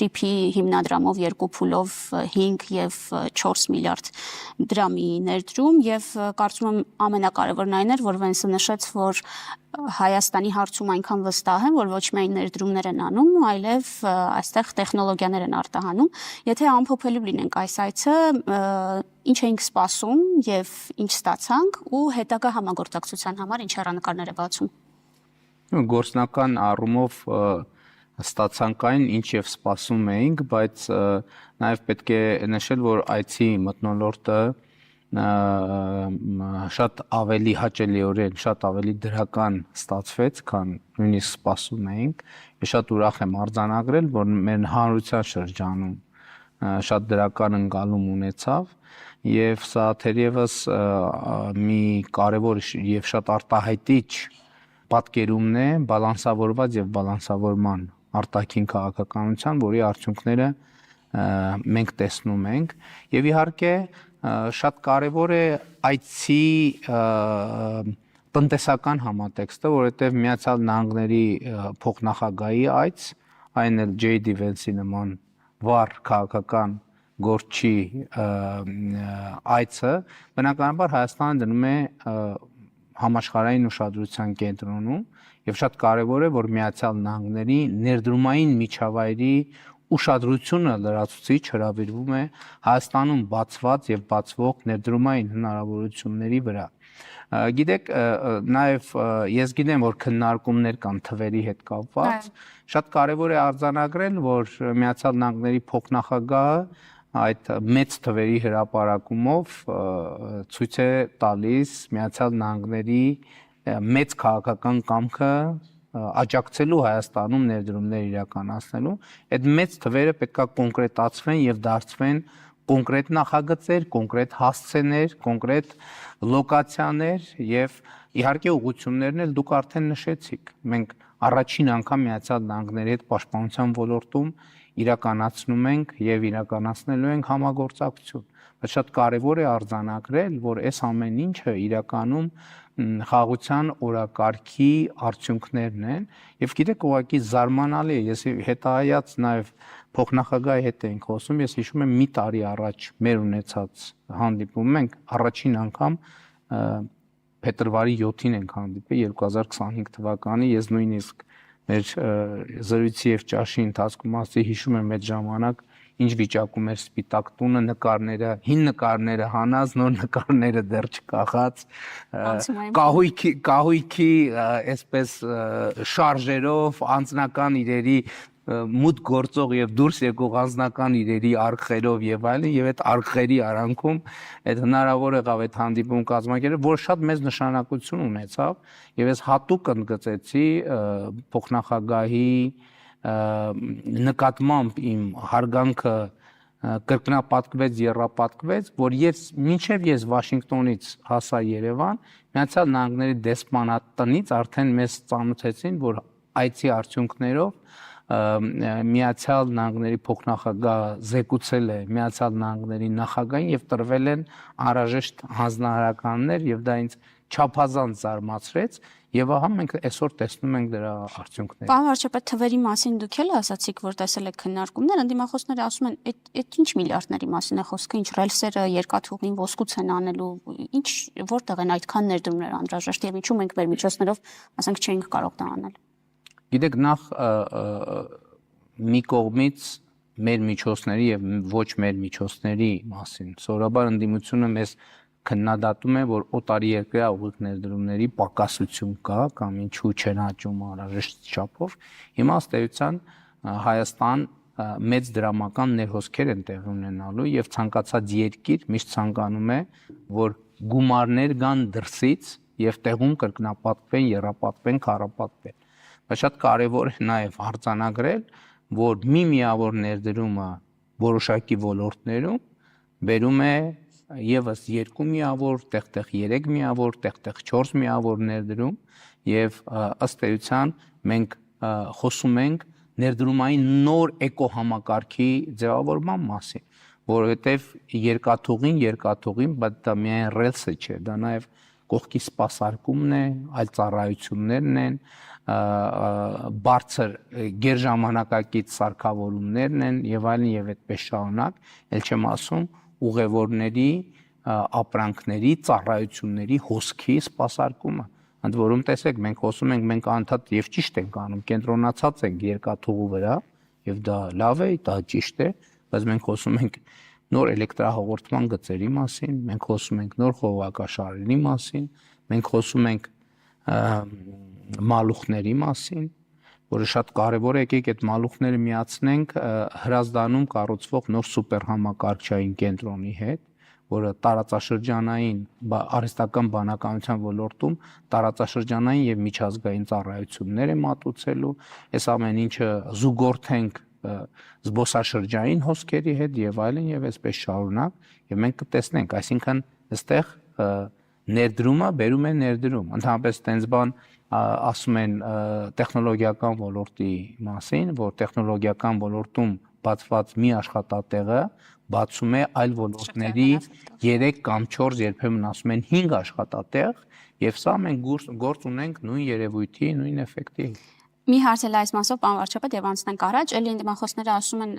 TP հիմնադրամով 2 փուլով 5 եւ 4 միլիարդ դրամի ներդրում եւ կարծում եմ ամենակարևորն այն էր, որ Վենսը նշեց, որ Հայաստանի հարցում այնքան վստահ են, որ ոչ միայն ներդրումներ են անում, այլև այստեղ տեխնոլոգիաներ են արտահանում։ Եթե ամփոփելու լինենք այս այցը, ինչ էինք սպասում եւ ինչ ստացանք ու հետագա համագործակցության համար ինչ հեռանկարներ է բացում։ Գործնական առումով ստացանք այն, ինչ եւ սպասում էինք, բայց նաեւ պետք է նշել, որ այցի մթնոլորտը շատ ավելի հաճելիորեն, շատ ավելի դրական ստացվեց, քան նույնիսկ սպասում էինք։ Ես շատ ուրախ եմ արձանագրել, որ մեր հանրության շրջանում շատ դրական ընկալում ունեցավ եւ սա թերևս մի կարեւոր եւ շատ արտահայտիչ պատկերումն է բալանսավորված եւ բալանսավորման արտաքին քաղաքականության, որի արդյունքները մենք տեսնում ենք եւ իհարկե շատ կարևոր է այցի տնտեսական համատեքստը, որովհետեւ Միացյալ Նահանգների փոխնախագահի այց, այն էլ J.D. Vance-ի նման վառ քաղաքական գործչի այցը բնականաբար Հայաստանը դնում է համաշխարհային ուշադրության կենտրոնում եւ շատ կարեւոր է, որ Միացյալ Նահանգների ներդրումային միջավայրի ուշադրությունը լրացուցիչ հրավիրվում է Հայաստանում բացված եւ բացվող ներդրումային հնարավորությունների վրա։ Գիտեք, նաեւ ես գիտեմ, որ քննարկումներ կան թվերի հետ կապված, շատ կարեւոր է արձանագրել, որ Միացյալ Նահանգների փոխնախագահը այդ մեծ թվերի հրապարակումով ցույց է տալիս Միացյալ Նահանգների մեծ քաղաքական կամքը աջակցելու Հայաստանում ներդրումներ իրականացնելու, այդ մեծ թվերը պետքա կոնկրետացվեն եւ դարձվեն կոնկրետ նախագծեր, կոնկրետ հասցեներ, կոնկրետ լոկացիաներ եւ իհարկե ուղղություններն էլ դուք արդեն նշեցիք։ Մենք առաջին անգամ Միացյալ Նահանգների հետ պաշտպանության ոլորտում իրականացնում ենք եւ իրականացնելու ենք համագործակցություն։ Բայց շատ կարեւոր է արձանագրել, որ այս ամեն ինչը իրականում խաղաղության օրակարգի արդյունքներն են եւ գիտեք ուղղակի զարմանալի է, ես հետահայաց նաեւ փոխնախագահի հետ էինք խոսում, ես հիշում եմ մի տարի առաջ մեր ունեցած հանդիպում ենք առաջին անգամ փետրվարի 7-ին ենք հանդիպել 2025 թվականի, ես նույնիսկ մեր զրույցի եւ ճաշի ընթացքում ասի հիշում եմ այդ ժամանակ ինչ վիճակում էր Սպիտակ տունը, նկարները, հին նկարները հանած, նոր նկարները դեռ չկախած, կահույքի այսպես շարժերով, անձնական իրերի մուտք գործող եւ դուրս եկող անձնական իրերի արխերով եւ այլն, եւ այդ արխերի արանքում այդ հնարավոր եղավ այդ հանդիպում կազմակերպել, որ շատ մեծ նշանակություն ունեցավ եւ ես հատուկ ընդգծեցի փոխնախագահի նկատմամբ իմ հարգանքը կրկնապատկվեց, եռապատկվեց, որ մինչև ես Վաշինգտոնից հասա Երևան, Միացյալ Նահանգների դեսպանատնից արդեն մեզ ծանոթեցին, որ այցի արդյունքներով Միացյալ Նահանգների փոխնախագահը զեկուցել է Միացյալ Նահանգների նախագահին եւ տրվել են անհրաժեշտ հանձնարարականներ եւ դա ինձ չափազանց զարմացրեց եւ ահա մենք այսօր տեսնում ենք դրա արդյունքները։ Պարոն վարչապետ, թվերի մասին դուք էլ ասացիք, որ տեսել եք քննարկումներ, ընդդիմախոսները ասում են, այդ ինչ միլիարդների մասին է խոսքը, ինչ ռելսերը երկաթուղին ոսկուց են անելու, ինչ որտեղ են այդքան ներդրումներ անհրաժեշտ եւ ինչու մենք մեր միջոցներով, ասենք, չենք կարող դա անել։ Գիտեք, նախ մի կողմից մեր միջոցների եւ ոչ մեր միջոցների մասին սովորաբար ընդդիմությունը մեզ քննադատում է, որ օտարերկրյա ուղիղ ներդրումների պակասություն կա կամ ինչու չեն հաճում անհրաժեշտ չափով։ Հիմա ըստ էության Հայաստան մեծ դրամական ներհոսքեր են տեղի ունենալու եւ ցանկացած երկիր միշտ ցանկանում է, որ գումարներ գան դրսից եւ տեղում կրկնապատկվեն, եռապատկվեն, քառապատկվեն։ Բայց շատ կարեւոր է նաեւ արձանագրել, որ մի միավոր ներդրումը որոշակի ոլորտներում բերում է եւս 2 միավոր, տեղ-տեղ 3 միավոր, տեղ-տեղ 4 միավոր ներդրում եւ ըստ էության մենք խոսում ենք ներդրումային նոր էկոհամակարգի ձևավորման մասին, որովհետեւ երկաթուղին, բայց դա միայն ռելսը չէ, դա նաեւ կողքի սպասարկումն է, այլ ծառայություններն են, բարձր գերժամանակակից սարքավորումներն են եւ այլն եւ այդպես շարունակ, ել չեմ ասում ուղևորների ապրանքների, ծառայությունների հոսքի սպասարկումը։ Ընդ որում տեսեք, մենք խոսում ենք, մենք անդադ եւ ճիշտ ենք անում, կենտրոնացած ենք երկաթուղու վրա եւ դա լավ է, դա ճիշտ է, բայց մենք խոսում ենք նոր էլեկտրահաղորդման գծերի մասին, մենք խոսում ենք նոր խողովակաշարերի մասին, մենք խոսում ենք մալուխների մասին, որը շատ կարևոր է, եկեք այդ մալուխները միացնենք Հրազդանում կառուցվող նոր սուպերհամակարգչային կենտրոնի հետ, որը տարածաշրջանային արհեստական բանականության ոլորտում տարածաշրջանային եւ միջազգային ծառայություններ է մատուցելու, այս ամեն ինչը զուգորդենք զբոսաշրջային հոսքերի հետ եւ այլն եւ այսպես շարունակ եւ մենք կտեսնենք, այսինքն այստեղ ներդրումը բերում է ներդրում, ընդհանրապես տենց բան ասում են տեխնոլոգիական ոլորտի մասին, որ տեխնոլոգիական ոլորտում բացված մի աշխատատեղը բացում է այլ ոլորտների 3 կամ 4, երբեմն ասում են 5 աշխատատեղ, եւ սա մենք գործ ունենք նույն երևույթի, նույն էֆեկտի։ Մի հարց էլ այս մասով, պարոն վարչապետ, եւ անցնենք առաջ, ելի ընդդիմախոսները ասում են